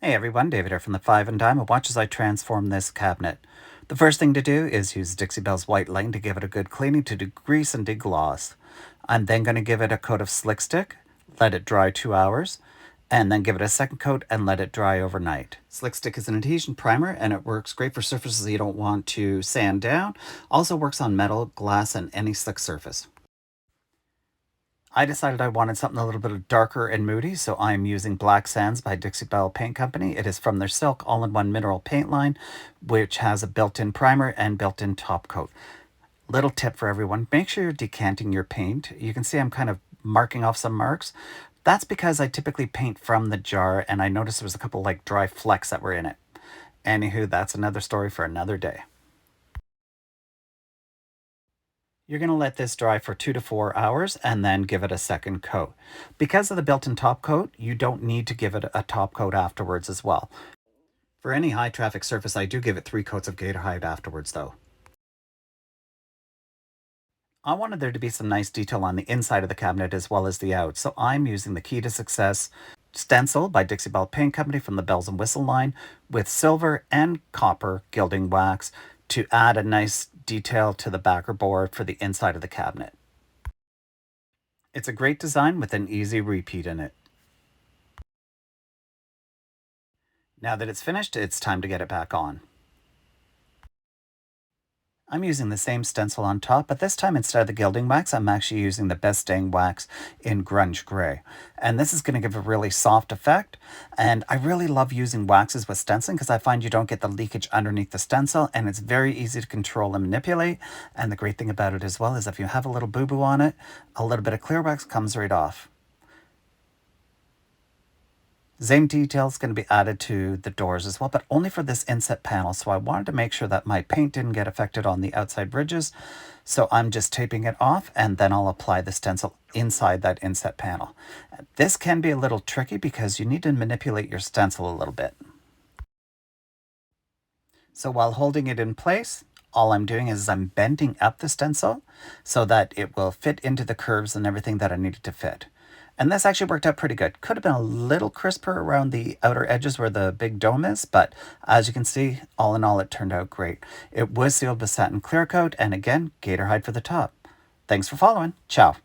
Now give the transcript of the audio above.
Hey everyone, David here from the Five and Dime, and watch as I transform this cabinet. The first thing to do is use Dixie Belle's white line to give it a good cleaning to degrease and degloss. I'm then going to give it a coat of Slick Stick, let it dry 2 hours, and then give it a second coat and let it dry overnight. Slick Stick is an adhesion primer and it works great for surfaces you don't want to sand down. Also works on metal, glass, and any slick surface. I decided I wanted something a little bit darker and moody, so I'm using Black Sands by Dixie Belle Paint Company. It is from their Silk All-in-One Mineral Paint line, which has a built-in primer and built-in top coat. Little tip for everyone, make sure you're decanting your paint. You can see I'm kind of marking off some marks. That's because I typically paint from the jar, and I noticed there was a couple like dry flecks that were in it. Anywho, that's another story for another day. You're going to let this dry for 2 to 4 hours and then give it a second coat. Because of the built-in top coat, you don't need to give it a top coat afterwards as well. For any high traffic surface, I do give it 3 coats of Gator Hide afterwards though. I wanted there to be some nice detail on the inside of the cabinet as well as the out, so I'm using the Key to Success stencil by Dixie Belle Paint Company from the Bells and Whistle line with silver and copper gilding wax to add a nice detail to the backer board for the inside of the cabinet. It's a great design with an easy repeat in it. Now that it's finished, it's time to get it back on. I'm using the same stencil on top, but this time instead of the gilding wax, I'm actually using the Best Dang wax in Grunge Gray. And this is going to give a really soft effect. And I really love using waxes with stenciling because I find you don't get the leakage underneath the stencil, and it's very easy to control and manipulate. And the great thing about it as well is if you have a little boo-boo on it, a little bit of clear wax comes right off. Same detail is going to be added to the doors as well, but only for this inset panel. So I wanted to make sure that my paint didn't get affected on the outside ridges. So I'm just taping it off and then I'll apply the stencil inside that inset panel. This can be a little tricky because you need to manipulate your stencil a little bit. So while holding it in place, all I'm doing is I'm bending up the stencil so that it will fit into the curves and everything that I needed to fit. And this actually worked out pretty good. Could have been a little crisper around the outer edges where the big dome is, but as you can see, all in all, it turned out great. It was sealed with satin clear coat, and again, Gator Hide for the top. Thanks for following. Ciao.